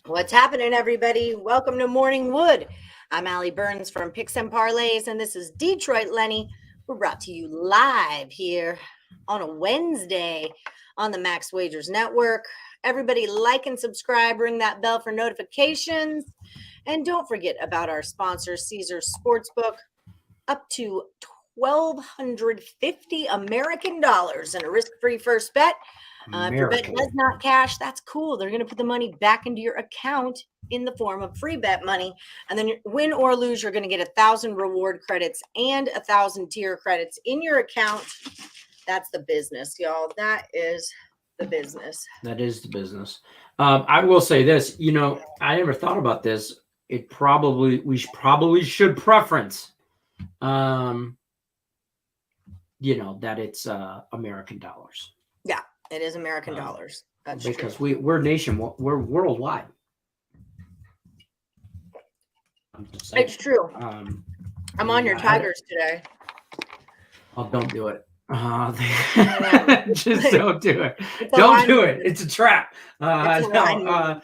What's happening, everybody? Welcome to Morning Wood. I'm Allie Burns from Picks and Parlays, and this is Detroit Lenny. We're brought to you live here on a Wednesday on the Max Wagers Network. Everybody like and subscribe, ring that bell for notifications, and don't forget about our sponsor, Caesars Sportsbook. Up to $1,250 American dollars in a risk-free first bet. If your bet does not cash, that's cool. They're going to put the money back into your account in the form of free bet money. And then win or lose, you're going to get 1,000 reward credits and 1,000 tier credits in your account. That's the business, y'all. That is the business. That is the business. I will say this, I never thought about this. We probably should preference, that it's American dollars. Yeah, it is American dollars. That's because true. we're we're worldwide. It's true. I'm on your Tigers today. Oh, don't do it. Just don't do it. Don't do it. It's a trap. I'm on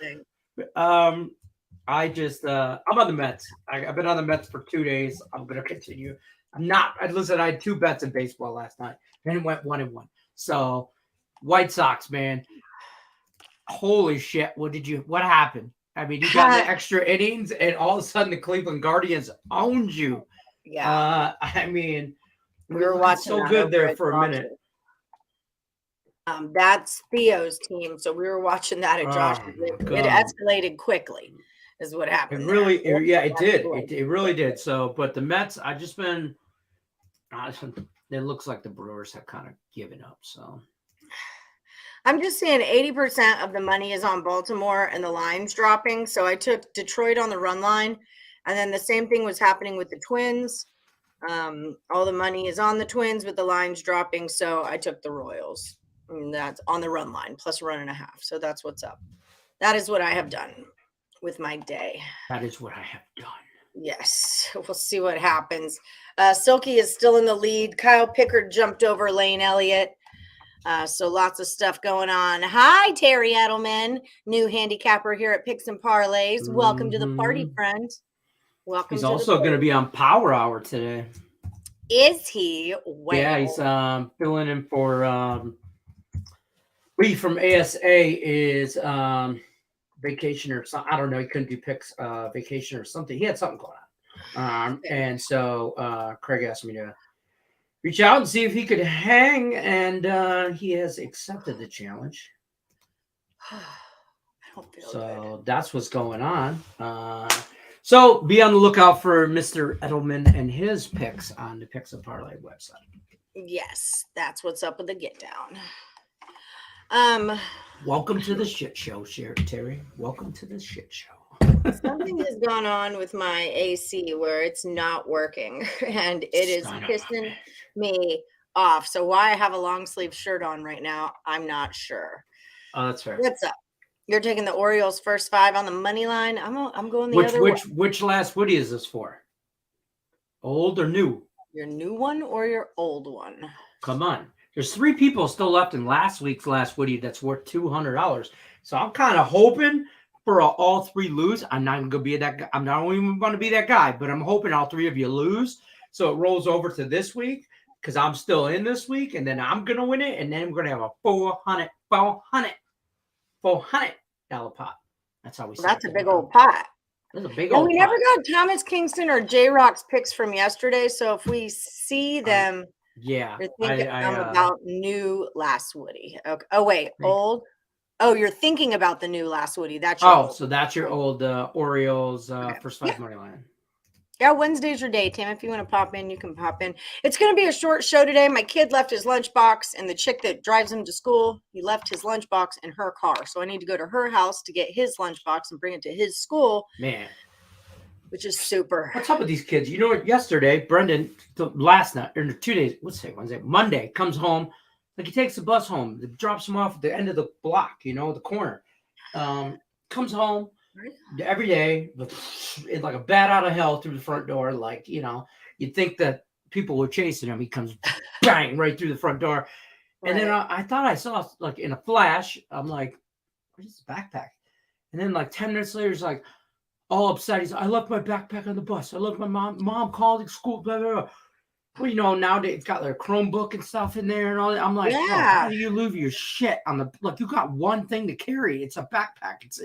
the Mets. I've been on the Mets for 2 days. I'm going to continue. I had 2 bets in baseball last night and it went 1-1. So White Sox, man, holy shit. What happened? I mean, you got the extra innings and all of a sudden the Cleveland Guardians owned you. Yeah. We were watching so good there for a minute. That's Theo's team, so we were watching that at Josh's. It escalated quickly, is what happened. It really did. It really did. So, but the Mets, it looks like the Brewers have kind of given up. So, I'm just saying 80% of the money is on Baltimore and the line's dropping. So I took Detroit on the run line, and then the same thing was happening with the Twins. All the money is on the Twins with the lines dropping, so I took the Royals. And that's on the run line plus a 1.5. So that's what's up. That is what I have done with my day. That is what I have done. Yes, we'll see what happens. Silky is still in the lead. Kyle Pickard jumped over Lane Elliott. So lots of stuff going on. Hi, Terry Edelman, new handicapper here at Picks and Parlays. Welcome to the party, friend. Welcome. He's also going to be on Power Hour today. Is he? Well, yeah, he's filling in for Lee from ASA is vacation or something. I don't know. He couldn't do picks, vacation or something. He had something going on. And so Craig asked me to reach out and see if he could hang, and he has accepted the challenge. I don't feel so good. That's what's going on. So be on the lookout for Mr. Edelman and his picks on the Picks and Parlay website. Yes, that's what's up with the get down. Welcome to the shit show, Terry. Welcome to the shit show. Something has gone on with my AC where it's not working, and it is pissing me off. So why I have a long sleeve shirt on right now, I'm not sure. Oh, that's fair. What's up? You're taking the Orioles first 5 on the money line. I'm going the other way. Which last Woody is this for? Old or new? Your new one or your old one? Come on. There's 3 people still left in last week's last Woody that's worth $200. So I'm kind of hoping for all 3 lose. I'm not even going to be that guy. I'm not even going to be that guy, but I'm hoping all 3 of you lose. So it rolls over to this week because I'm still in this week, and then I'm going to win it, and then we're going to have a $400 pot. That's how we. That's a big old pot. That's a big old. We never got Thomas Kingston or J Rock's picks from yesterday, so if we see them, you're thinking about new last Woody. Okay. Oh wait, old. Oh, you're thinking about the new last Woody. That's your old. So that's your old Orioles first 5 money line. Yeah, Wednesday's your day, Tim. If you want to pop in, you can pop in. It's going to be a short show today. My kid left his lunchbox, and the chick that drives him to school, he left his lunchbox in her car. So I need to go to her house to get his lunchbox and bring it to his school. Man. Which is super. What's up with these kids? You know what? Yesterday, Brendan, last night, or 2 days, Wednesday, Monday, comes home. Like, he takes the bus home, drops him off at the end of the block, the corner. Comes home. Every day, like a bat out of hell through the front door. Like, you'd think that people were chasing him. He comes bang right through the front door. And then I thought I saw, like, in a flash, I'm like, where's his backpack? And then like 10 minutes later, he's like all upset. He's like, I left my backpack on the bus. I left my mom called the school, blah, blah, blah. Well, you know, nowadays it's got their Chromebook and stuff in there and all that. I'm like, oh, how do you leave your shit on the, look, you got one thing to carry. It's a backpack. It's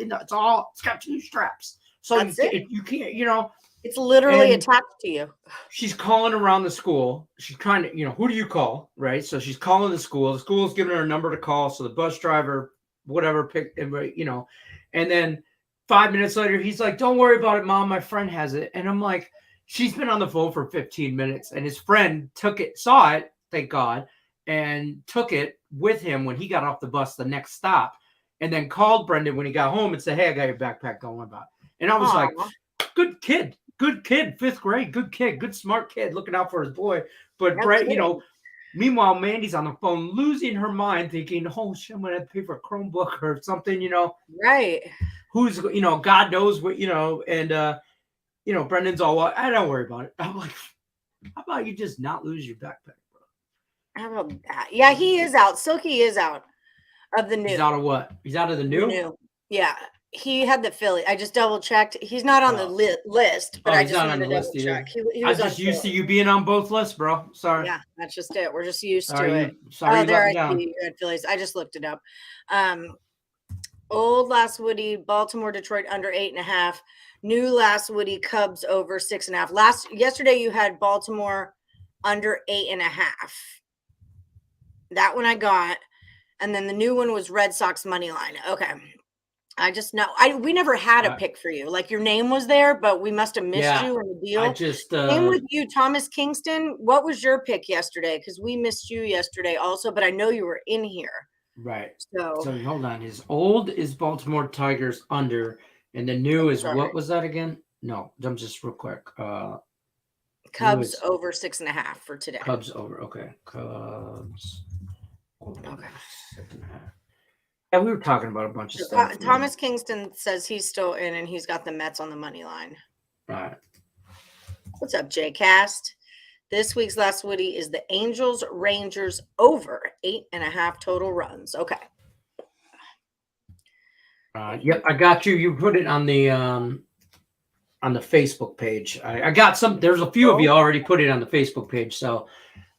got 2 straps. So you can't, you know. It's literally attached to you. She's calling around the school. She's trying to, you know, who do you call, right? So she's calling the school. The school's giving her a number to call. So the bus driver, whatever, picked, you know. And then 5 minutes later, he's like, don't worry about it, Mom. My friend has it. And I'm like, she's been on the phone for 15 minutes. And his friend saw it, thank God, and took it with him when he got off the bus the next stop. And then called Brendan when he got home and said, hey, I got your backpack. Don't worry about it. And I was like, good kid. Good kid, 5th grade, good kid, good smart kid, looking out for his boy. But Brett, you know, meanwhile, Mandy's on the phone, losing her mind, thinking, "Oh shit, I'm gonna have to pay for a Chromebook or something," you know. Right. Who's, you know, God knows what, you know, and you know, Brendan's all, I don't worry about it. I'm like, how about you just not lose your backpack, bro? How about that? Yeah, he is out. Silky is out of the new. He's out of what? He's out of the new? Yeah. He had the Philly. I just double checked. He's not on the list, but I just wanted to double check. He was just used to you being on both lists, bro. Sorry. Yeah, that's just it. We're just used to it. Sorry, there I see you had Phillies. I just looked it up. Old last Woody, Baltimore, Detroit under 8.5. New last Woody, Cubs over 6.5. Yesterday you had Baltimore under 8.5. That one I got, and then the new one was Red Sox money line. Okay. I just know we never had a pick for you. Like your name was there, but we must have missed you in the deal. I just same with you, Thomas Kingston. What was your pick yesterday? Because we missed you yesterday also, but I know you were in here. Right. So hold on. His old is Baltimore Tigers under, and the new is what was that again? No, I'm just real quick. Cubs over 6.5 for today. Cubs over. Okay. Cubs. Over 6.5. Yeah, we were talking about a bunch of stuff. Thomas Kingston says he's still in, and he's got the Mets on the money line. Right. What's up, J-Cast? This week's last Woody is the Angels Rangers over 8.5 total runs. Okay. Yep, I got you. You put it on the Facebook page. I got some. There's a few of you already put it on the Facebook page, so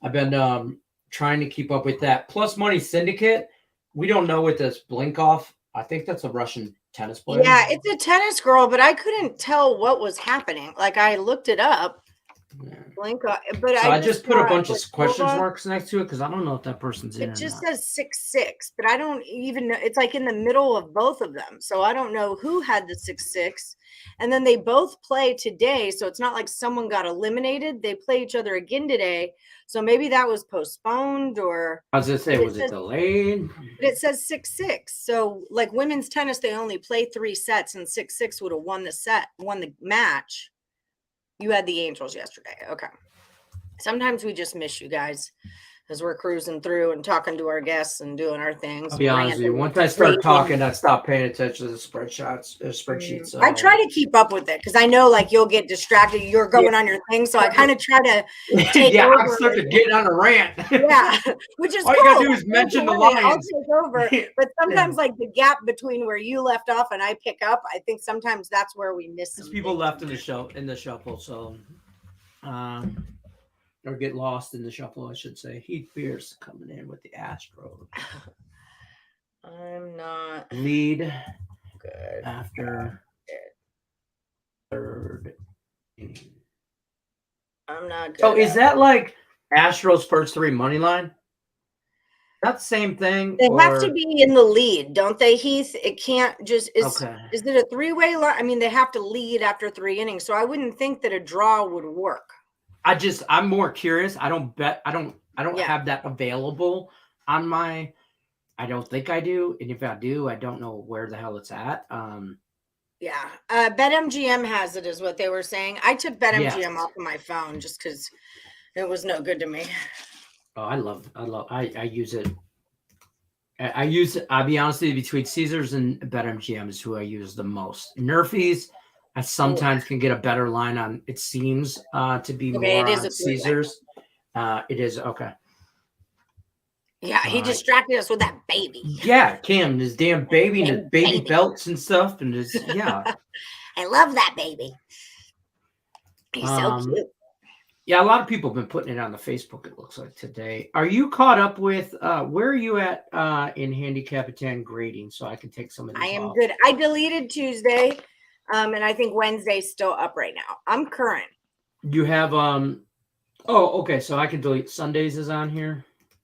I've been trying to keep up with that. Plus Money Syndicate. We don't know with this Blinkov. I think that's a Russian tennis player. Yeah, it's a tennis girl, but I couldn't tell what was happening. Like I looked it up. Yeah. Blinkov, but so I just put a bunch of question marks next to it because I don't know if that person's in. It just says 6'6", but I don't even know. It's like in the middle of both of them, so I don't know who had the 6'6". And then they both play today, so it's not like someone got eliminated. They play each other again today. So maybe that was postponed or I was gonna say, was it delayed? But it says 6'6". So like women's tennis, they only play 3 sets, and 6'6" would have won the match. You had the Angels yesterday. Okay. Sometimes we just miss you guys as we're cruising through and talking to our guests and doing our things. I'll be honest with you. Once I start talking, I stop paying attention to the spreadsheets. So. I try to keep up with it because I know like you'll get distracted. You're going on your thing. So I kind of try to take over. I started getting on a rant. Yeah. Which is all cool. you gotta do is mention the lines. I'll take over. But sometimes like the gap between where you left off and I pick up, I think sometimes that's where we miss some people left in the shuffle. So or get lost in the shuffle, I should say. Heath Pierce coming in with the Astros. I'm not lead good after third inning. I'm not good. So is that like Astros first 3 money line? That the same thing? They have to be in the lead, don't they, Heath? It can't just is it a 3-way line? I mean, they have to lead after 3 innings. So I wouldn't think that a draw would work. I'm more curious. I don't have that available on my. I don't think I do, and if I do, I don't know where the hell it's at. Yeah, BetMGM has it, is what they were saying. I took BetMGM off of my phone just because it was no good to me. Oh, I use it. I'll be honest with you, between Caesars and BetMGM is who I use the most. Nerfies. I sometimes can get a better line on. It seems to be more on Caesars. It is okay. Yeah, he distracted us with that baby. Yeah, Cam, his damn baby and his baby belts and stuff, and his I love that baby. He's so cute. Yeah, a lot of people have been putting it on the Facebook, it looks like, today. Are you caught up with where are you at in Handicapper 10 grading so I can take some of these I am off? good. I deleted Tuesday, and I think Wednesday's still up right now. I'm current. You have okay, so I can delete Sundays is on here.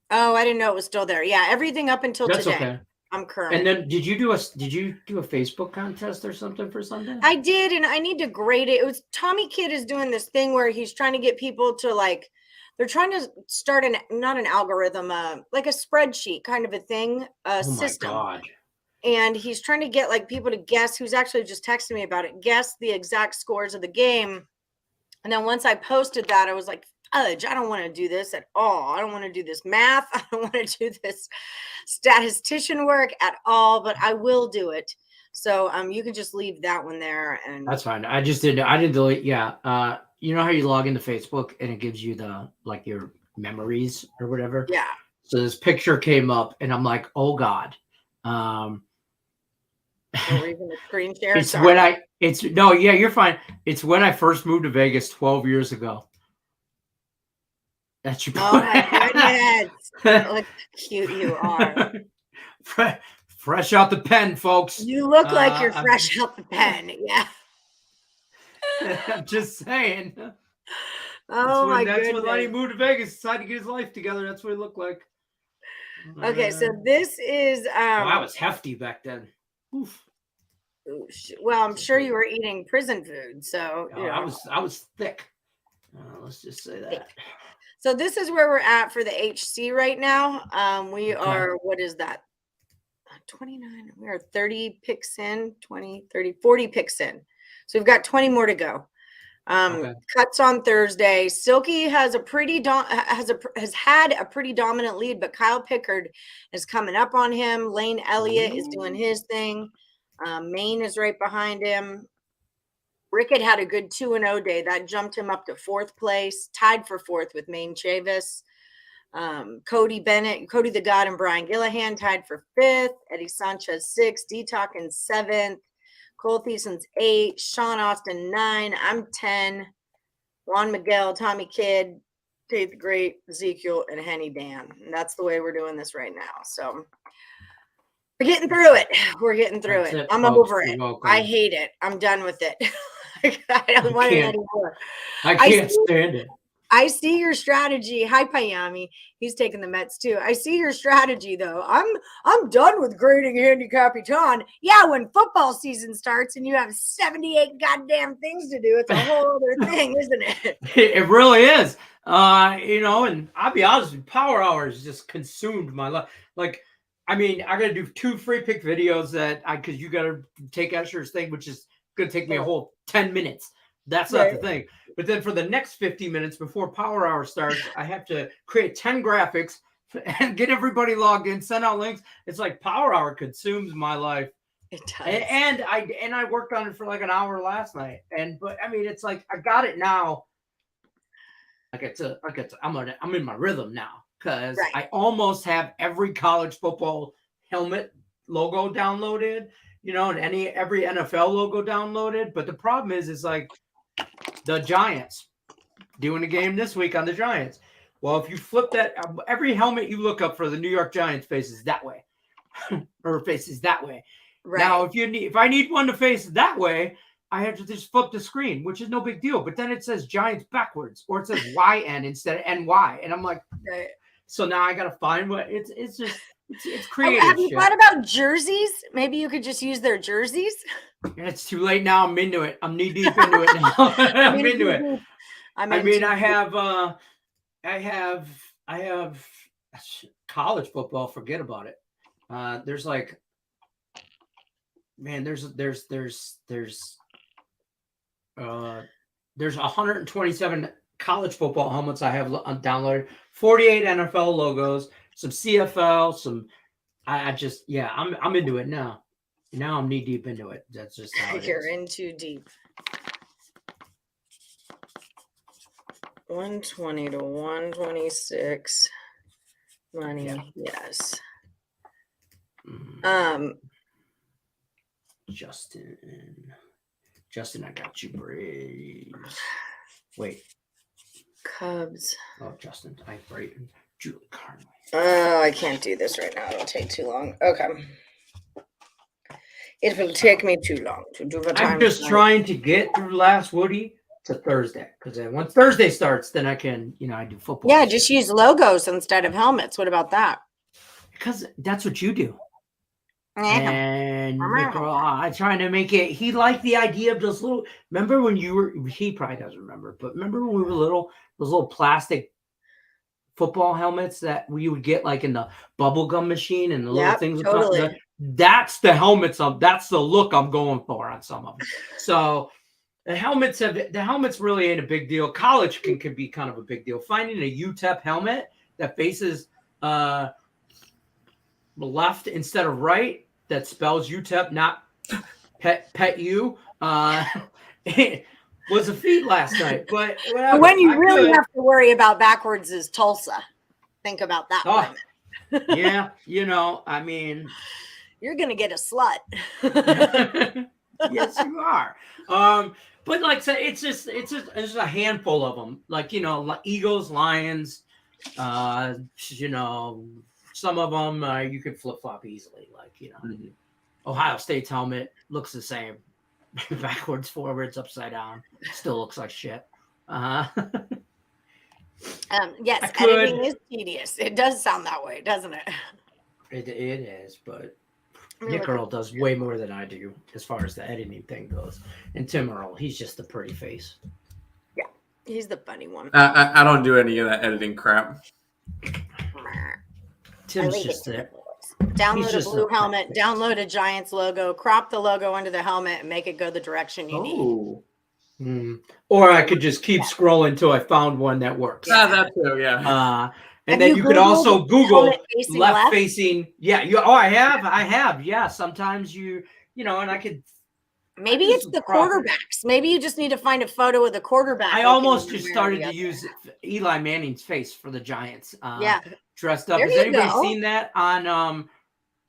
Oh, I didn't know it was still there. Yeah, everything up until That's today. Okay. I'm current. And then did you do a Facebook contest or something for Sunday? I did, and I need to grade it. It was Tommy Kidd is doing this thing where he's trying to get people to like, they're trying to start not an algorithm, like a spreadsheet kind of a thing, system. My God. And he's trying to get like people to guess, who's actually just texting me about it, guess the exact scores of the game. And then once I posted that, I was like, fudge, I don't want to do this at all. I don't want to do this math. I don't want to do this statistician work at all, but I will do it. So you can just leave that one there. And that's fine. I didn't delete. Yeah. You know how you log into Facebook and it gives you the like your memories or whatever? Yeah. So this picture came up and I'm like, oh God. No reason to screen share. You're fine. It's when I first moved to Vegas 12 years ago. That's your Oh my goodness. Look how cute you are. Fresh out the pen, folks. You look like you're fresh out the pen. Yeah. I'm just saying. Oh my goodness. That's when Lenny moved to Vegas, decided to get his life together. That's what it looked like. Okay, so this is I was hefty back then. Oof. Well, I'm sure you were eating prison food, so you know. I was thick. Let's just say that. So this is where we're at for the HC right now. We are, what is that? 29. We are 30 picks in, 20, 30, 40 picks in. So we've got 20 more to go. Cuts on Thursday. Silky has has had a pretty dominant lead, but Kyle Pickard is coming up on him. Lane Elliott is doing his thing. Maine is right behind him. Rickett had a good 2-0 day. That jumped him up to 4th place, tied for 4th with Maine Chavis. Cody Bennett, Cody the God, and Brian Gillihan tied for 5th. Eddie Sanchez 6th. D-Talkin 7th. Cole Thiessen's 8. Sean Austin 9. I'm 10. Juan Miguel, Tommy Kidd, Tate the Great, Ezekiel, and Henny Dan. And that's the way we're doing this right now. So we're getting through it. We're getting through it. I'm over it. I hate it. I'm done with it. I don't want it anymore. I can't stand it. I see your strategy. Hi, Payami. He's taking the Mets too. I see your strategy though. I'm done with grading Handicapper. Yeah, when football season starts and you have 78 goddamn things to do, it's a whole other thing, isn't it? It really is. And I'll be honest with you, Power Hours just consumed my life. Like, I mean, I got to do 2 free pick videos because you got to take Escher's thing, which is going to take me a whole 10 minutes. That's not the thing. But then for the next 50 minutes before Power Hour starts, I have to create 10 graphics and get everybody logged in, send out links. It's like Power Hour consumes my life. It does. And I worked on it for like an hour last night. But I mean, it's like I got it now. I'm in my rhythm now because I almost have every college football helmet logo downloaded, and every NFL logo downloaded. But the problem is like the Giants doing a game this week on the Giants. Well, if you flip that, every helmet you look up for the New York Giants faces that way, or faces that way. Right. Now, if I need one to face that way, I have to just flip the screen, which is no big deal. But then it says Giants backwards, or it says YN instead of NY, and I'm like, so now I got to find what it's just. It's creative. Have you thought about jerseys? Maybe you could just use their jerseys. It's too late now. I'm into it. I'm knee deep into it now. I'm into it. I have college football. Forget about it. There's 127 college football helmets I have downloaded. 48 NFL logos. Some CFL, I'm into it now. Now I'm knee deep into it. That's just how you're in too deep. 120 to 126. Money, Yeah. yes. Justin, I got you, Braves. Wait. Cubs. Oh, Justin, I Brayton, Julie Carnley. Oh, I can't do this right now. It'll take too long. Okay. It will take me too long to do the time. I'm just trying to get through last Woody to Thursday, because then once Thursday starts, then I can, I do football. Yeah, just use logos instead of helmets. What about that? Because that's what you do. Yeah. And Nicole, I trying to make it. He liked the idea of those little. Remember when you were? He probably doesn't remember, but remember when we were little? Those little plastic football helmets that we would get like in the bubble gum machine, and the little things. Totally. That's the helmets. That's the look I'm going for on some of them. So the helmets really ain't a big deal. College can be kind of a big deal. Finding a UTEP helmet that faces left instead of right, that spells UTEP, not pet you, it was a feat last night. But whatever, when you really have to worry about backwards is Tulsa. Think about that. Oh, yeah, I mean, you're gonna get a slut. Yes, you are. But like I said, it's just a handful of them. Like Eagles, Lions. Some of them you could flip flop easily. Like Ohio State's helmet looks the same, backwards, forwards, upside down. Still looks like shit. Yes, editing is tedious. It does sound that way, doesn't it? It is, but Nick Earl does way more than I do as far as the editing thing goes. And Tim Earl, he's just the pretty face. Yeah, he's the funny one. I don't do any of that editing crap. Tim's just there. Download a blue helmet, download a Giants logo, crop the logo under the helmet, and make it go the direction you need. Or I could just keep scrolling until I found one that works. Yeah, that too, yeah. And then you could also Google left facing. Yeah, I have. Yeah, sometimes and I could. Maybe it's the quarterbacks. Maybe you just need to find a photo of the quarterback. I almost just started to use Eli Manning's face for the Giants. Dressed up. Has anybody seen that on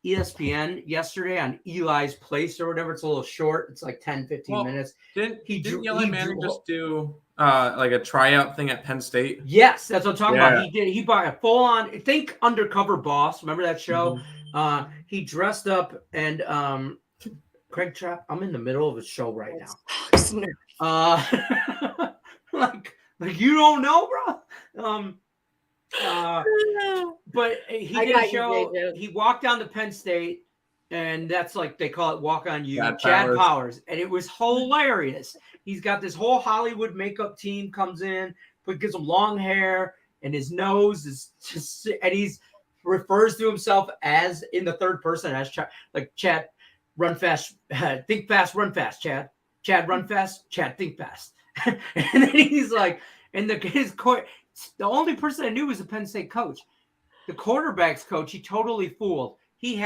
ESPN yesterday on Eli's Place or whatever? It's a little short. It's like 10, 15 minutes. Didn't Eli Manning just do like a tryout thing at Penn State? Yes, that's what I'm talking about. He did. He bought a full-on, think Undercover Boss. Remember that show? Mm-hmm. He dressed up and Craig Trapp, I'm in the middle of a show right now. Like you don't know, bro. But he did a show. He walked down to Penn State, and that's like they call it Walk on You. Chad Powers, and it was hilarious. He's got this whole Hollywood makeup team comes in, but gives him long hair, and his nose is just, and he's refers to himself as in the third person as Chad. Run fast, think fast, run fast, Chad. Chad, run fast, Chad, think fast. And then he's like, and the only person I knew was the Penn State coach. The quarterback's coach, he totally fooled. He's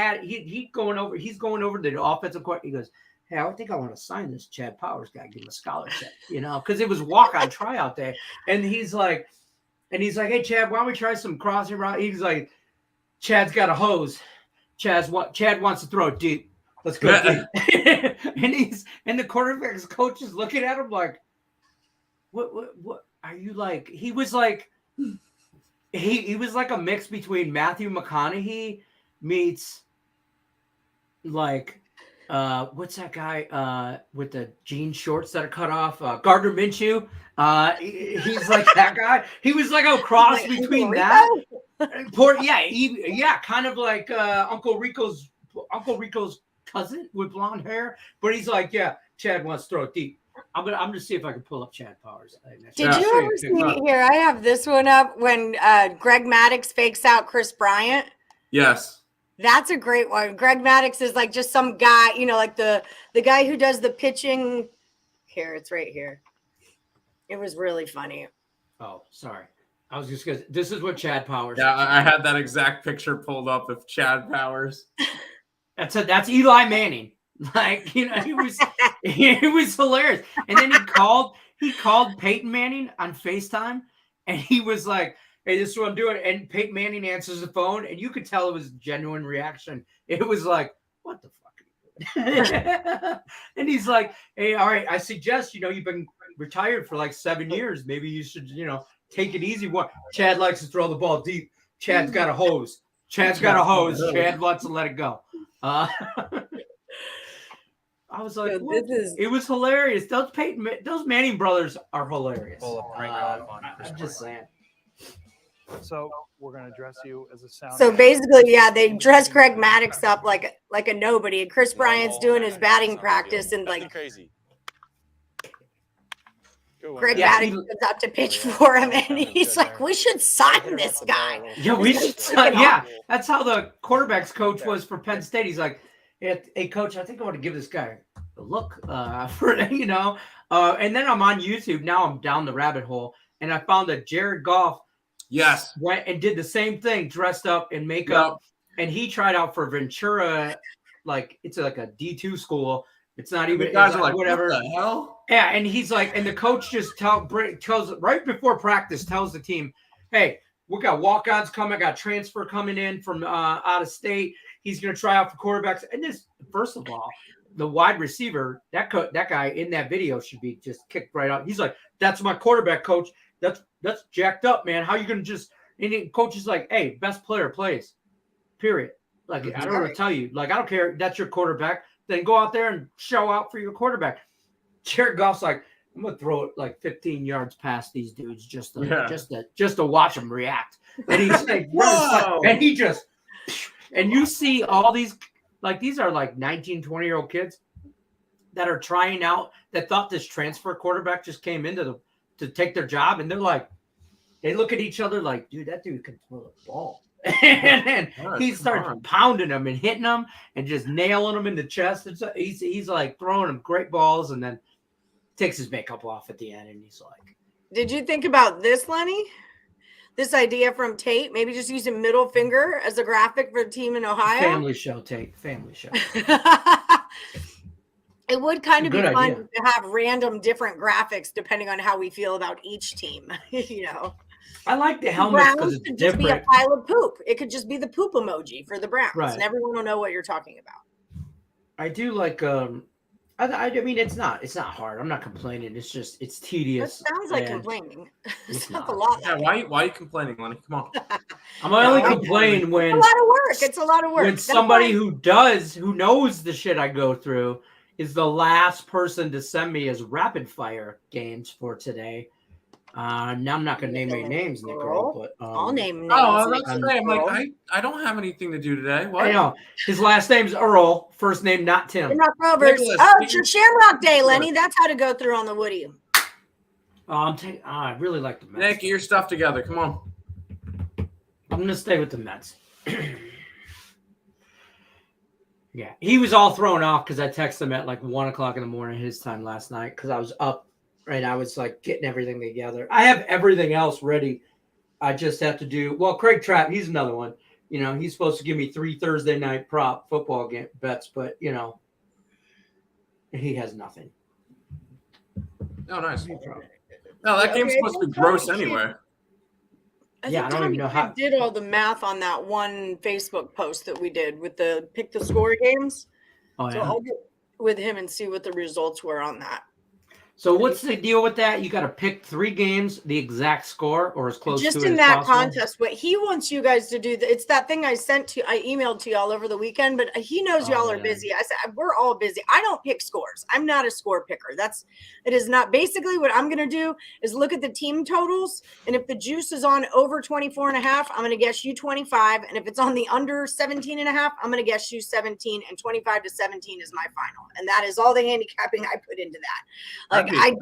going over to the offensive court. He goes, hey, I think I want to sign this Chad Powers guy, give him a scholarship, because it was walk-on tryout day. And he's like, hey, Chad, why don't we try some crossing route? He's like, Chad's got a hose. Chad wants to throw it deep. Let's go. And the quarterback's coach is looking at him like, what are you like? He was like, he was like a mix between Matthew McConaughey meets like, what's that guy with the jean shorts that are cut off? Gardner Minshew. He's like that guy. He was like a cross between that. Kind of like Uncle Rico's cousin with blonde hair, but he's like, yeah, Chad wants to throw it deep. I'm gonna see if I can pull up Chad Powers. Did you ever see here? I have this one up when Greg Maddux fakes out Chris Bryant. Yes, that's a great one. Greg Maddux is like just some guy, like the guy who does the pitching. Here, it's right here. It was really funny. Oh, sorry. I was just gonna. This is what Chad Powers. Yeah, I had that exact picture pulled up of Chad Powers. That's Eli Manning. Like, he was hilarious. And then he called Peyton Manning on FaceTime, and he was like, hey, this is what I'm doing. And Peyton Manning answers the phone, and you could tell it was a genuine reaction. It was like, what the fuck are you doing? And he's like, hey, all right, I suggest, you've been retired for like 7 years. Maybe you should, take it easy. Chad likes to throw the ball deep. Chad's got a hose. Chad wants to let it go. I was like, it was hilarious. Those Manning brothers are hilarious. I'm just saying. So we're going to dress you as a sound. So basically, yeah, they dress Craig Maddox up like a nobody. And Chris Bryant's doing his batting practice, and like crazy. Greg Maddox comes out to pitch for him, and he's like, "We should sign this guy." Yeah, we should. Yeah, that's how the quarterbacks coach was for Penn State. He's like, "Hey, coach, I think I want to give this guy a look for And then I'm on YouTube now. I'm down the rabbit hole, and I found that Jared Goff, went and did the same thing, dressed up in makeup, and he tried out for Ventura, like it's like a D2 school. It's not even. The guys are like, whatever. What the hell? Yeah, and he's like, and the coach just tells right before practice, tells the team, hey, we got walk-ons coming, got transfer coming in from out of state. He's going to try out for quarterbacks. And this, first of all, the wide receiver, that guy in that video should be just kicked right out. He's like, that's my quarterback, coach. That's jacked up, man. How you going to just – and the coach is like, hey, best player plays, period. Like, I don't know what to tell you. Like, I don't care. That's your quarterback. Then go out there and show out for your quarterback. Jared Goff's like, I'm gonna throw it like 15 yards past these dudes just to watch them react. And he's like, whoa! And he just, and you see all these, like these are like 19, 20-year-old kids that are trying out, that thought this transfer quarterback just came into to take their job, and they're like, they look at each other like, dude, that dude can throw the ball. And he starts pounding them and hitting them and just nailing them in the chest. He's like throwing them great balls, and then takes his makeup off at the end, and he's like, did you think about this, Lenny? This idea from Tate, maybe just using middle finger as a graphic for the team in Ohio? Family show, Tate. Family show. It would kind of be fun idea to have random different graphics depending on how we feel about each team, I like the helmets because it's could different. just be a pile of poop. It could just be the poop emoji for the Browns, right, and everyone will know what you're talking about. I do like. I mean, it's not hard. I'm not complaining. It's just it's tedious. That sounds like complaining. It sounds a lot. Yeah, why are you complaining, Lenny? Come on. I'm only complaining when it's a lot of work. It's a lot of work. When somebody who knows the shit I go through is the last person to send me his rapid fire games for today. Now I'm not gonna name any names, Nicole, but I'll name names. Oh, that's great. I'm like, I don't have anything to do today. What? I know. His last name's Earl, first name not Tim. Shamrock Rovers. Oh, it's your Shamrock Day, Lenny. That's how to go through on the Woody. I really like the Mets. Nick, get your stuff together. Come on. I'm gonna stay with the Mets. Yeah, he was all thrown off because I texted him at like 1 o'clock in the morning his time last night because I was up. Right, I was like getting everything together. I have everything else ready. I just have to do Craig Trapp, he's another one. He's supposed to give me 3 Thursday night prop football game bets, but he has nothing. Oh, nice. No, that game's supposed to be gross anyway. I don't even know how. I did all the math on that one Facebook post that we did with the pick the score games. Oh, yeah. So I'll get with him and see what the results were on that. So what's the deal with that? You got to pick 3 games, the exact score, or as close to it as possible? Just in that contest. What he wants you guys to do, it's that thing I emailed to y'all over the weekend, but he knows y'all are busy. I said, we're all busy. I don't pick scores. I'm not a score picker. It is not. Basically, what I'm going to do is look at the team totals, and if the juice is on over 24.5, I'm going to guess you 25, and if it's on the under 17.5, I'm going to guess you 17, and 25 to 17 is my final. And that is all the handicapping I put into that. I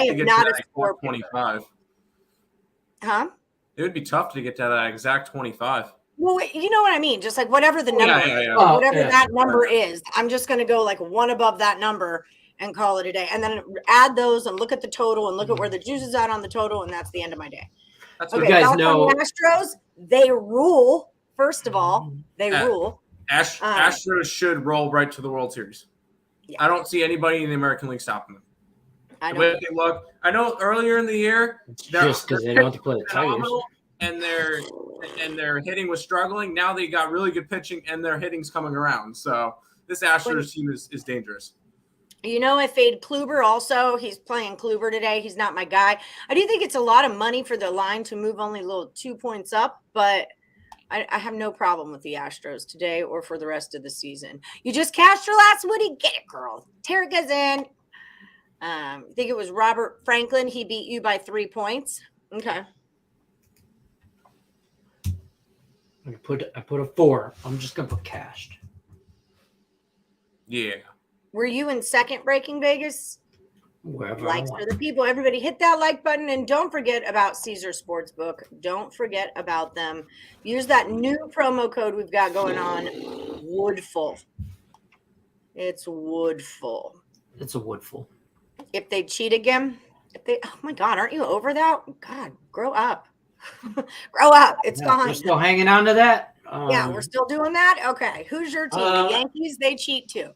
am not a score 25. Huh? It would be tough to get to that exact 25. Well, you know what I mean? Just like whatever the number that number is, I'm just going to go like one above that number and call it a day. And then add those and look at the total and look at where the juice is at on the total. And that's the end of my day. That's okay, you guys know. Astros, they rule. First of all, they rule. Astros should roll right to the World Series. Yeah. I don't see anybody in the American League stopping them. I know earlier in the year, just because they don't have to play the Tigers. and their hitting was struggling. Now they got really good pitching, and their hitting's coming around. So this Astros team is dangerous. You know, I fade Kluber also. He's playing Kluber today. He's not my guy. I do think it's a lot of money for the line to move only a little 2 points up, but I have no problem with the Astros today or for the rest of the season. You just cashed your last Woody. Get it, girl. Terica's in. I think it was Robert Franklin. He beat you by 3 points. Okay. I put a 4. I'm just gonna put cashed. Yeah. Were you in second breaking Vegas? Wherever Likes for the people. Everybody hit that like button, and don't forget about Caesar Sportsbook. Don't forget about them. Use that new promo code we've got going on, Woodful. It's Woodful. It's a woodful. If they cheat again, oh my God, aren't you over that? God, grow up. Grow up. It's We're fine. still hanging on to that. Yeah, we're still doing that. Okay, who's your team? The Yankees, they cheat too.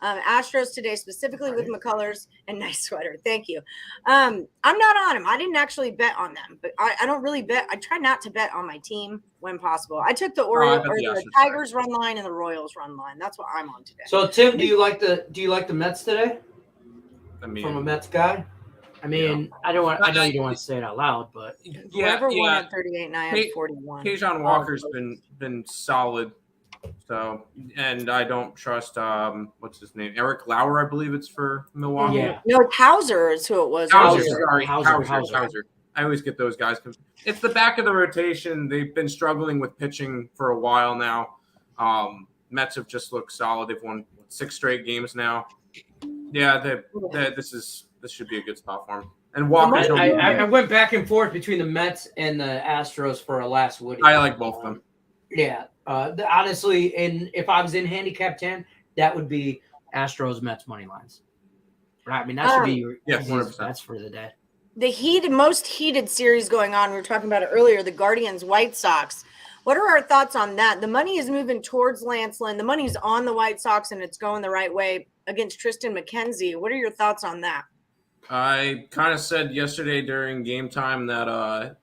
Astros today, specifically with McCullers and nice sweater. Thank you. I'm not on them. I didn't actually bet on them, but I don't really bet. I try not to bet on my team when possible. I took the the Tigers run line and the Royals run line. That's what I'm on today. So Tim, do you like the Mets today? I mean, From a Mets guy. I mean, I know you don't want to say it out loud, but Whoever won at 38 and I had 41. Keyshawn Walker's been solid. So, and I don't trust what's his name, Eric Lauer, I believe it's for Milwaukee. Yeah. No, Hauser is who it was. Hauser. I always get those guys. It's the back of the rotation. They've been struggling with pitching for a while now. Mets have just looked solid. They've won 6 straight games now. Yeah, this should be a good spot for him. And Walker. I went back and forth between the Mets and the Astros for a last Woody. I like both of them. Yeah. Honestly, if I was in handicap 10, that would be Astros Mets money lines. I mean, that should be your 100%. That's for the day. The most heated series going on. We were talking about it earlier. The Guardians White Sox. What are our thoughts on that? The money is moving towards Lance Lynn. The money's on the White Sox, and it's going the right way against Tristan McKenzie. What are your thoughts on that? I kind of said yesterday during game time that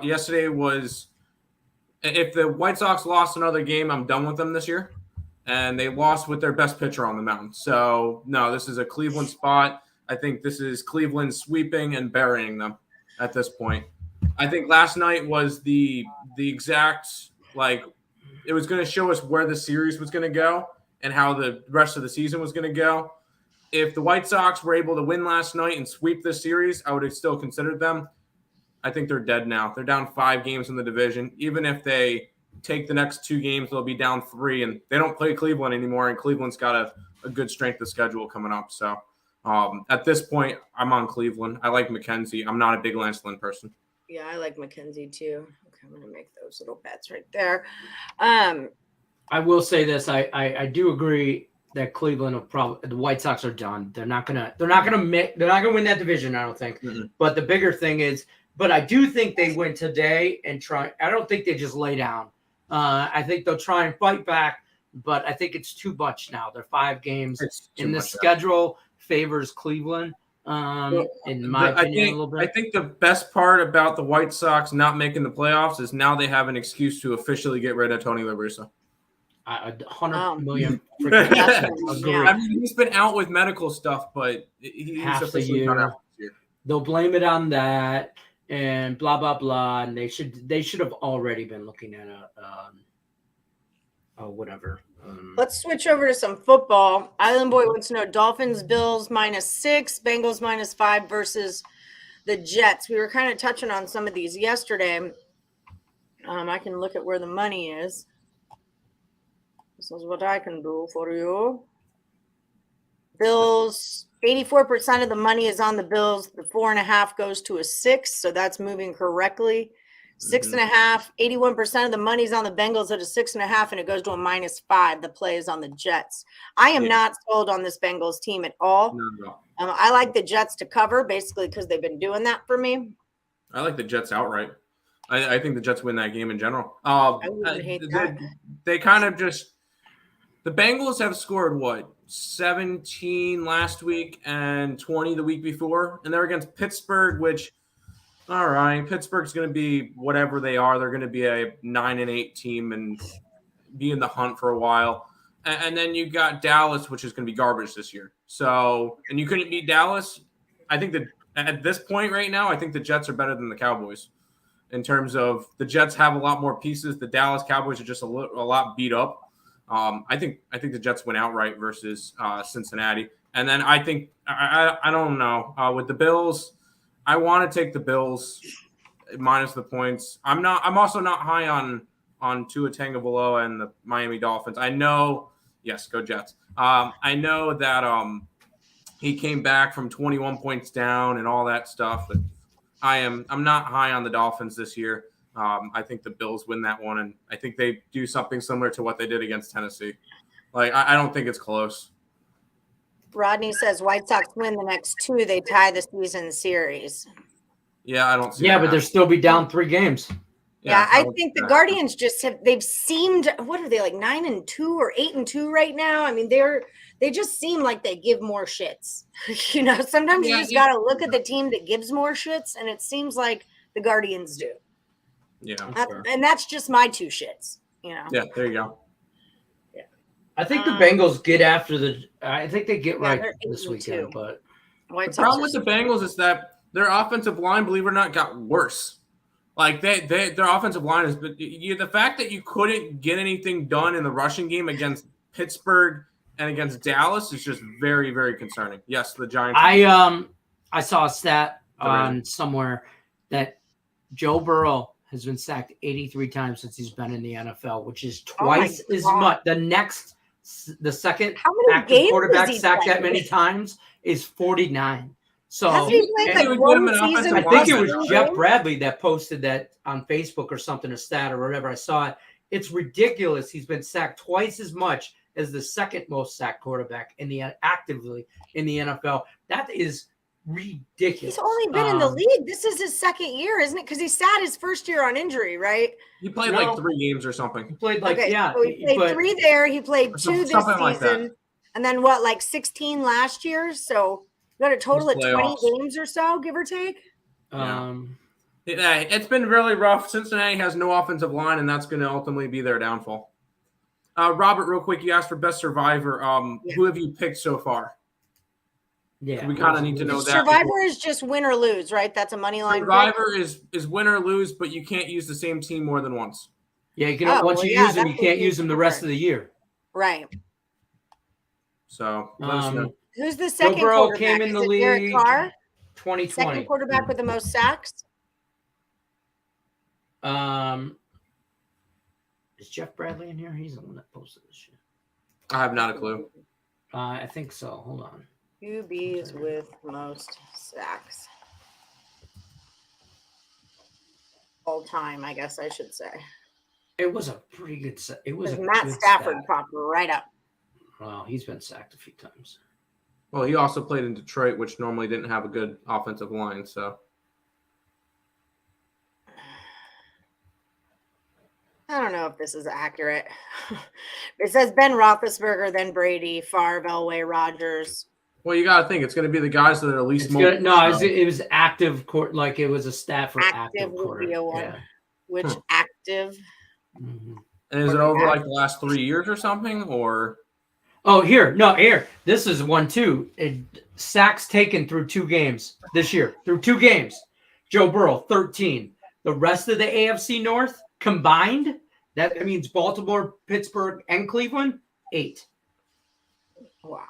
yesterday was, if the White Sox lost another game, I'm done with them this year. And they lost with their best pitcher on the mound. So, no, this is a Cleveland spot. I think this is Cleveland sweeping and burying them at this point. I think last night was the exact, it was going to show us where the series was going to go and how the rest of the season was going to go. If the White Sox were able to win last night and sweep this series, I would have still considered them. I think they're dead now. They're down 5 games in the division. Even if they take the next 2 games, they'll be down 3, and they don't play Cleveland anymore, and Cleveland's got a good strength of schedule coming up. So at this point, I'm on Cleveland. I like McKenzie. I'm not a big Lance Lynn person. Yeah, I like McKenzie too. Okay, I'm going to make those little bets right there. I will say this. I do agree that Cleveland the White Sox are done. They're not gonna win that division, I don't think. Mm-hmm. But the bigger thing is, but I do think they win today and try. I don't think they just lay down. I think they'll try and fight back, but I think it's too much now. They're 5 games in the schedule favors Cleveland. In my opinion, a little bit. I think the best part about the White Sox not making the playoffs is now they have an excuse to officially get rid of Tony La Russa. 100 million. Yeah. I mean, he's been out with medical stuff, but he's half the officially year. gone out this year. They'll blame it on that and blah blah blah, and they should have already been looking at whatever. Let's switch over to some football. Island Boy wants to know Dolphins, Bills -6, Bengals -5 versus the Jets. We were kind of touching on some of these yesterday. I can look at where the money is. This is what I can do for you. Bills, 84% of the money is on the Bills. The 4.5 goes to a 6, so that's moving correctly. 6.5, 81% of the money's on the Bengals at a 6.5, and it goes to a -5. The play is on the Jets. I am not sold on this Bengals team at all. No. I like the Jets to cover, basically because they've been doing that for me. I like the Jets outright. I think the Jets win that game in general. I wouldn't hate that. They kind of just – the Bengals have scored, 17 last week and 20 the week before, and they're against Pittsburgh, which All right, Pittsburgh's going to be whatever they are. They're going to be a 9-8 team and be in the hunt for a while. And then you got Dallas, which is going to be garbage this year. So, and you couldn't beat Dallas. I think that at this point right now, I think the Jets are better than the Cowboys in terms of the Jets have a lot more pieces. The Dallas Cowboys are just a lot beat up. I think the Jets went outright versus Cincinnati. And then I think I don't know with the Bills. I want to take the Bills minus the points. I'm also not high on Tua Tagovailoa and the Miami Dolphins. I know, yes, go Jets. I know that he came back from 21 points down and all that stuff. But I'm not high on the Dolphins this year. I think the Bills win that one, and I think they do something similar to what they did against Tennessee. Like I don't think it's close. Rodney says White Sox win the next 2. They tie the season series. Yeah, I don't see. Yeah, but they'll still be down 3 games. Yeah, I think the Guardians they've seemed, what are they, like 9-2 or 8-2 right now? I mean, they just seem like they give more shits. Sometimes you just got to look at the team that gives more shits, and it seems like the Guardians do. Yeah. And that's just my 2 shits, Yeah, there you go. Yeah. I think the Bengals get after I think they get right this 8-2. weekend, but the problem with the Bengals is that their offensive line, believe it or not, got worse. Like their offensive line is, but the fact that you couldn't get anything done in the rushing game against Pittsburgh and against Dallas is just very, very concerning. Yes, the Giants. I saw a stat on somewhere that Joe Burrow has been sacked 83 times since he's been in the NFL, which is twice as much. The second active quarterback sacked that many times is 49. So I think it was Jeff Bradley that posted that on Facebook or something, a stat or whatever. I saw it. It's ridiculous. He's been sacked twice as much as the second most sacked quarterback actively in the NFL. That is ridiculous. He's only been in the league. This is his second year, isn't it? Because he sat his first year on injury, right? He played like 3 games or something. He played so he played 3 there. He played 2 this season, like and then 16 last year. So you got a total of 20 games or so, give or take. It's been really rough. Cincinnati has no offensive line, and that's going to ultimately be their downfall. Robert, real quick, you asked for best survivor. Who have you picked so far? Yeah, we kind of need to know that. Survivor is just win or lose, right? That's a money line. Survivor is win or lose, but you can't use the same team more than once. Yeah, you can. Once you use them, you can't use them the rest of the year. Right. So let us know. Who's the second Burrow quarterback? came in the league. Derek Carr? 2020. Second quarterback with the most sacks. Is Jeff Bradley in here? He's the one that posted this shit. I have not a clue. I think so. Hold on. QBs with most sacks. All time, I guess I should say. It was a pretty good set. It was Matt Stafford popped right up. Well, he's been sacked a few times. Well, he also played in Detroit, which normally didn't have a good offensive line. So I don't know if this is accurate. It says Ben Roethlisberger, then Brady, Favre, Elway, Rodgers. Well, you got to think it's going to be the guys that are least. It was active court, like it was a stat for active would be a one. Yeah. Which active? Mm-hmm. And is it over like the last 3 years or something, or? Oh, here. This is one too. Sacks taken through 2 games this year. Through 2 games, Joe Burrow 13. The rest of the AFC North combined, that means Baltimore, Pittsburgh, and Cleveland, 8. Wow.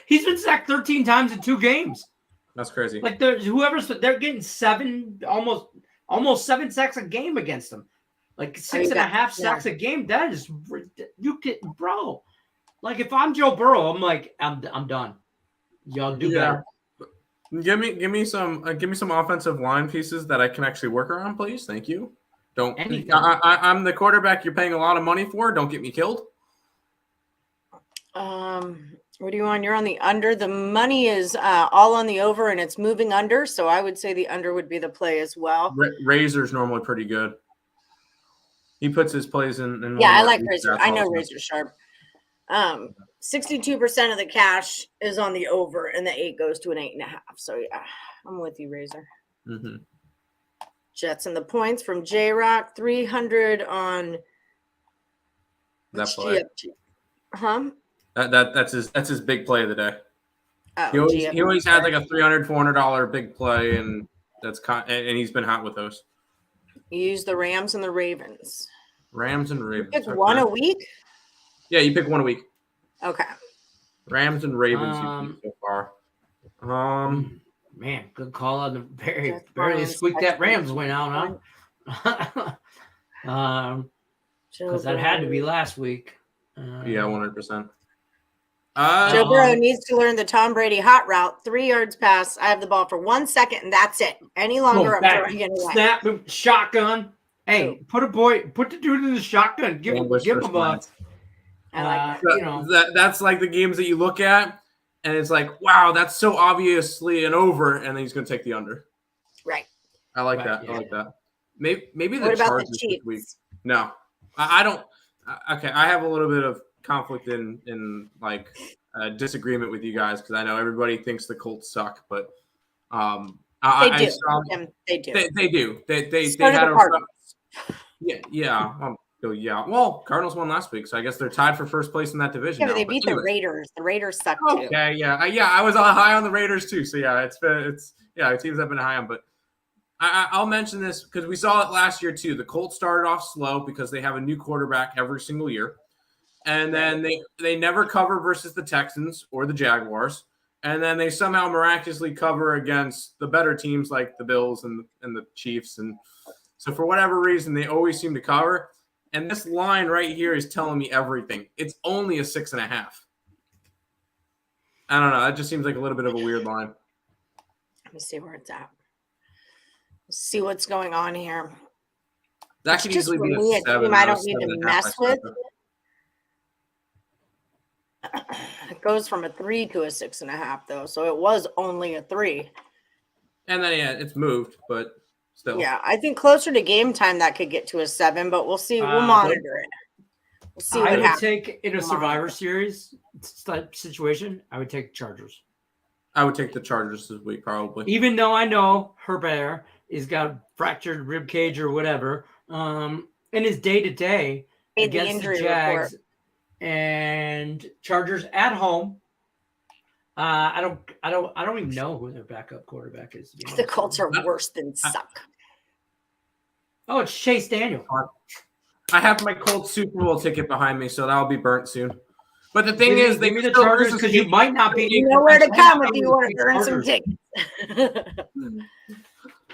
He's been sacked 13 times in 2 games. That's crazy. Like they're getting 7, almost 7 sacks a game against them. Like 6.5 sacks a game. That is bro. Like if I'm Joe Burrow, I'm like I'm done. Y'all do better. Give me some offensive line pieces that I can actually work around, please. Thank you. Don't. I'm the quarterback you're paying a lot of money for. Don't get me killed. What do you want? You're on the under. The money is all on the over, and it's moving under. So I would say the under would be the play as well. Razor's normally pretty good. He puts his plays in yeah, I like Razor. I know Razor sharp. 62% of the cash is on the over, and the 8 goes to an 8.5. So yeah, I'm with you, Razor. Mm-hmm. Jets and the points from J-Rock, 300 on That play. GFG. Huh? That's his big play of the day. Oh, He always had like a $300, $400 big play, and and he's been hot with those. You use the Rams and the Ravens. Rams and Ravens. You pick one a week? Yeah, you pick one a week. Okay. Rams and Ravens you picked so far. Man, good call on the That's barely fine. squeaked that Rams win out, huh? Because that had to be last week. Yeah, 100%. Joe Burrow needs to learn the Tom Brady hot route. 3 yards pass. I have the ball for 1 second, and that's it. Any longer, I'm throwing it away. Snap, shotgun. Hey, put the dude in the shotgun. Give him a. I like that. That's like the games that you look at, and it's like, wow, that's so obviously an over, and then he's going to take the under. Right. I like that. Yeah. I like that. Maybe the what about Chargers the Chiefs? this week. No, I don't. Okay, I have a little bit of conflict in like disagreement with you guys because I know everybody thinks the Colts suck, but they do. They do. They do. They so had the Cardinals. Yeah. Well, Cardinals won last week, so I guess they're tied for first place in that division. Yeah, but they beat the Raiders. The Raiders suck too. Okay, yeah. I was high on the Raiders too. So yeah, it's teams I've been high on, but I'll mention this because we saw it last year too. The Colts started off slow because they have a new quarterback every single year, and then they never cover versus the Texans or the Jaguars, and then they somehow miraculously cover against the better teams like the Bills and the Chiefs, and so for whatever reason they always seem to cover. And this line right here is telling me everything. It's only a 6.5. I don't know. That just seems like a little bit of a weird line. Let me see where it's at. See what's going on here. That could easily be a 7. I don't need to mess with. It goes from a 3 to a 6.5 though, so it was only a 3. And then it's moved, but still. Yeah, I think closer to game time that could get to a 7, but we'll see. We'll monitor it. We'll see what happens. I would take in a Survivor Series type situation. I would take Chargers. I would take the Chargers this week probably. Even though I know Herbert has got a fractured rib cage or whatever, in his day-to-day against the Jags and Chargers at home. I don't even know who their backup quarterback is. The Colts are worse than suck. Oh, it's Chase Daniel. I have my Colts Super Bowl ticket behind me, so that'll be burnt soon. But the thing is, give me the Chargers because you might not be. You know where to come if you want to earn some tickets.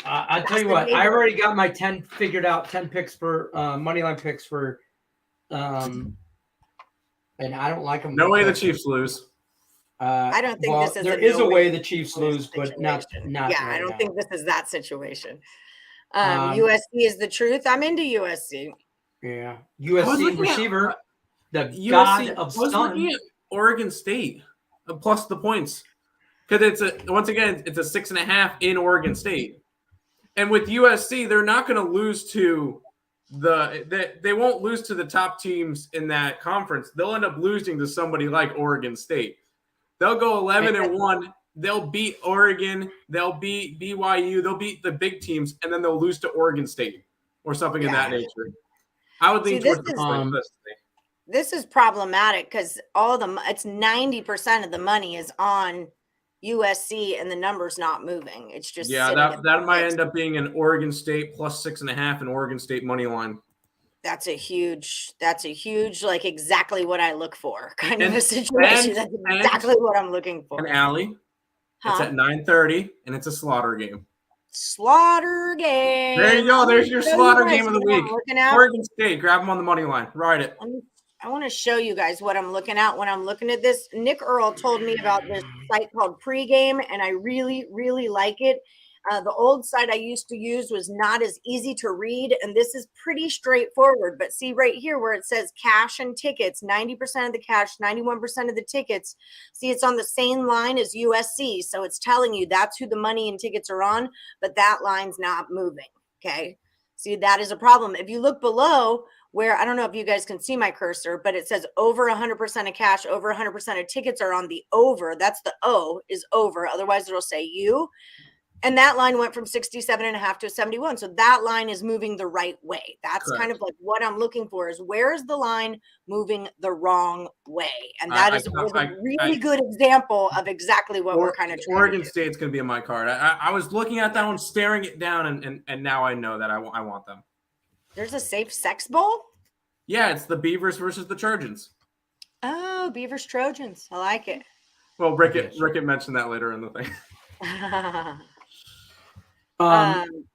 I'll tell you what. I already got my 10 figured out. 10 picks for moneyline picks for, and I don't like them. No way the Chiefs lose. I don't think this is. There is a way the Chiefs lose, but not. Yeah, right I don't think this is that situation. USC is the truth. I'm into USC. Yeah, USC receiver, the USC, god of stun. Oregon State plus the points because it's a 6.5 in Oregon State, and with USC they're not going to lose to they won't lose to the top teams in that conference. They'll end up losing to somebody like Oregon State. They'll go 11-1. They'll beat Oregon. They'll beat BYU. They'll beat the big teams, and then they'll lose to Oregon State or something in that nature. I would lean towards this is problematic because it's 90% of the money is on USC and the number's not moving. It's just that might end up being an Oregon State plus 6.5 and Oregon State money line. That's a huge, like exactly what I look for kind of a situation. That's exactly what I'm looking for. And Allie, it's at 9:30 and it's a slaughter game. Slaughter game. There you go. There's your slaughter game of the week. Oregon State. Grab them on the money line. Ride it. I want to show you guys what I'm looking at when I'm looking at this. Nick Earl told me about this site called Pregame, and I really, really like it. The old site I used to use was not as easy to read, and this is pretty straightforward. But see right here where it says cash and tickets, 90% of the cash, 91% of the tickets. See, it's on the same line as USC. So it's telling you that's who the money and tickets are on, but that line's not moving, okay? See, that is a problem. If you look below where, I don't know if you guys can see my cursor, but it says over 100% of cash, over 100% of tickets are on the over. That's the O is over. Otherwise, it'll say U. And that line went from 67.5 to 71. So that line is moving the right way. That's Correct. kind of like what I'm looking for is where is the line moving the wrong way? And that was a really good example of exactly what we're kind of trying Oregon to do. State's going to be in my card. I was looking at that one, staring it down, and now I know that I want them. There's a safe sex bowl? Yeah, it's the Beavers versus the Trojans. Oh, Beavers Trojans. I like it. Well, Rickett mentioned that later in the thing.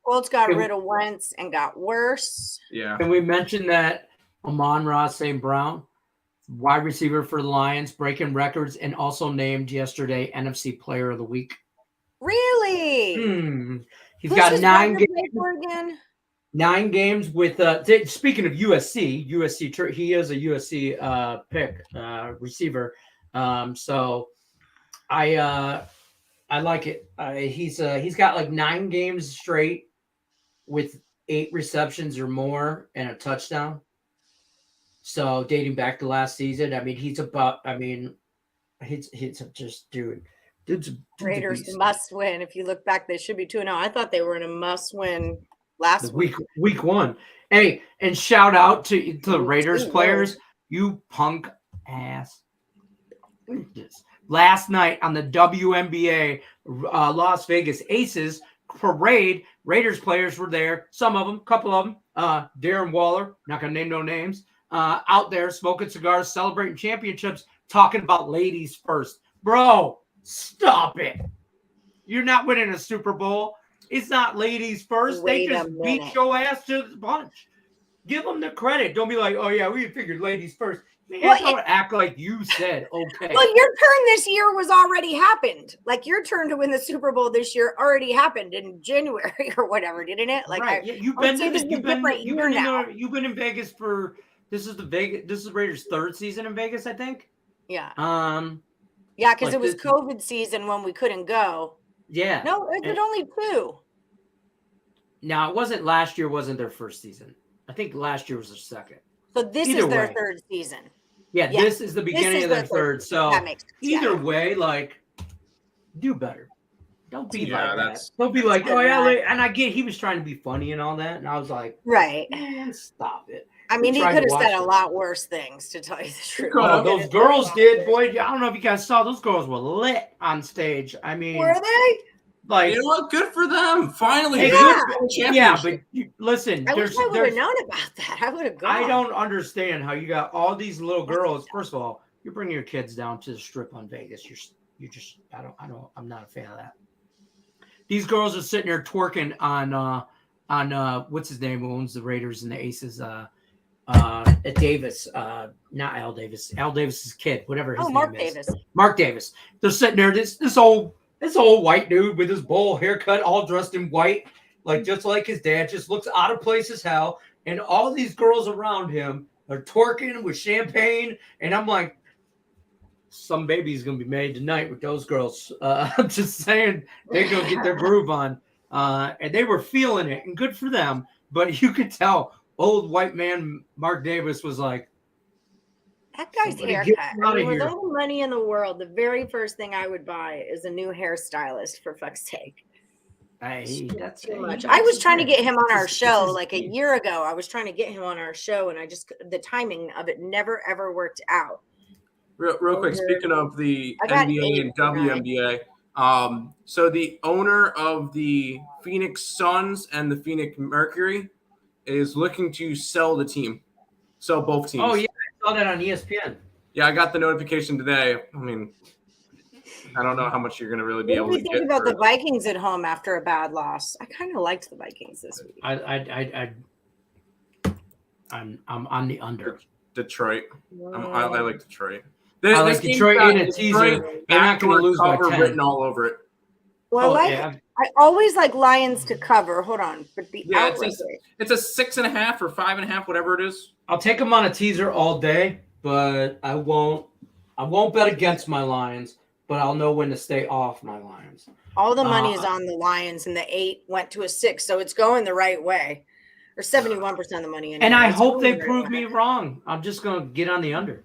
Colts got rid of Wentz and got worse. Yeah. Can we mention that Amon-Ra St. Brown, wide receiver for the Lions, breaking records and also named yesterday NFC Player of the Week? Really? He's Who's got his 9 games. Again? 9 games with speaking of USC, he is a USC pick receiver. So I like it. He's got like 9 games straight with 8 receptions or more and a touchdown. So dating back to last season, I mean, he's just dude's Raiders must win. If you look back, they should be 2-0. I thought they were in a must win last week 1. Hey, and shout out to the Raiders players, you punk ass. Last night on the WNBA Las Vegas Aces parade, Raiders players were there. Some of them, couple of them. Darren Waller, not gonna name no names, out there smoking cigars, celebrating championships, talking about ladies first. Bro, stop it. You're not winning a Super Bowl. It's not ladies first. They just beat your ass to the punch. Give them the credit. Don't be like, oh yeah, we figured ladies first. Man, don't act like you said okay. Well, your turn this year was already happened. Like your turn to win the Super Bowl this year already happened in January or whatever, didn't it? Like, right. You've been in Vegas for this is the Raiders' 3rd season in Vegas, I think. Yeah. Yeah, because it was COVID season when we couldn't go. Yeah. No, it was only 2. No, it wasn't last year. Wasn't their 1st season? I think last year was their 2nd. So this is their 3rd season. Yeah, this is the beginning of their 3rd. So that makes sense. Either way, like, do better. Don't be like that. That's, Don't be like, oh yeah, and I get he was trying to be funny and all that, and I was like, right, man, stop it. I mean, he could have said a lot worse things, to tell you the truth. Oh, those girls did, boy. I don't know if you guys saw, those girls were lit on stage. I mean, were they? Like, you know what? Good for them. Finally, yeah, but listen, I wish I would have known about that. I would have gone. I don't understand how you got all these little girls. First of all, you're bringing your kids down to the strip on Vegas. I'm not a fan of that. These girls are sitting there twerking on what's his name, who owns the Raiders and the Aces, Davis, not Al Davis. Al Davis's kid, whatever his name is. Mark Davis. They're sitting there. This old white dude with his bowl haircut, all dressed in white, like just like his dad, just looks out of place as hell. And all these girls around him are twerking with champagne, and I'm like, some baby's gonna be made tonight with those girls. I'm just saying, they're gonna get their groove on, and they were feeling it, and good for them. But you could tell, old white man Mark Davis was like, that guy's haircut. I mean, with all the money in the world, the very first thing I would buy is a new hairstylist, for fuck's sake. That's too much. I was trying to get him on our show like a year ago. I was trying to get him on our show, and the timing of it never ever worked out. Real quick, speaking of the NBA and WNBA, so the owner of the Phoenix Suns and the Phoenix Mercury is looking to sell the team. Sell both teams. Oh yeah, I saw that on ESPN. Yeah, I got the notification today. I mean, I don't know how much you're going to really be able to get. What do you think about the Vikings at home after a bad loss? I kind of liked the Vikings this week. I'm on the under. Detroit. I like Detroit. I like Detroit in a teaser. They're not going to lose by 10. Written all over it. Well, I always like Lions to cover. Hold on, but it's a 6.5 or 5.5, whatever it is. I'll take them on a teaser all day, but I won't bet against my Lions. But I'll know when to stay off my Lions. All the money is on the Lions, and the 8 went to a 6, so it's going the right way. Or 71% of the money. And I hope they prove me wrong. I'm just going to get on the under.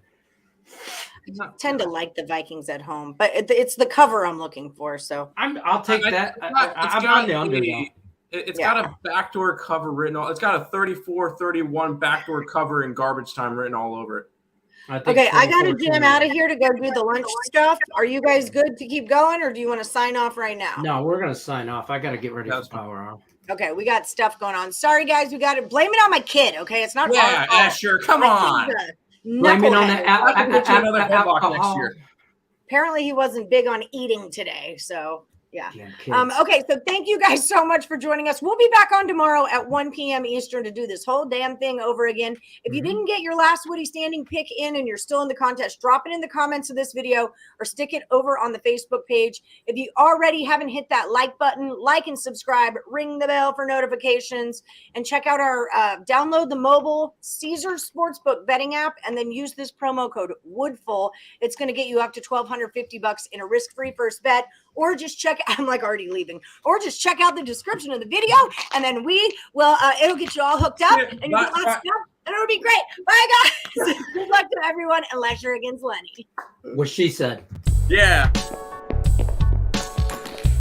tend to like the Vikings at home, but it's the cover I'm looking for. So I'll take that. I'm got on the under though. It's got a backdoor cover written all. It's got a 34-31 backdoor cover in garbage time written all over it. Okay, I got to jam out of here to go do the lunch stuff. Are you guys good to keep going, or do you want to sign off right now? No, we're gonna sign off. I got to get ready for power hour. Okay, we got stuff going on. Sorry, guys, we got to blame it on my kid. Okay, it's not our fault. Yeah, sure. Come on. Blame it on the another headlock next year. Apparently, he wasn't big on eating today, so. Yeah. Damn okay, so thank you guys so much for joining us. We'll be back on tomorrow at 1 p.m. Eastern to do this whole damn thing over again. If you didn't get your last Woody standing pick in and you're still in the contest, drop it in the comments of this video or stick it over on the Facebook page. If you already haven't hit that like button, like and subscribe, ring the bell for notifications, and check out our download the mobile Caesar Sportsbook betting app and then use this promo code WOODFUL. It's going to get you up to $1,250 in a risk-free first bet. Or just check, I'm like already leaving, or just check out the description of the video, and then we will, it'll get you all hooked up, and you get lots of stuff, and it'll be great. Bye, guys. Good luck to everyone, unless you're against Lenny. What she said. Yeah.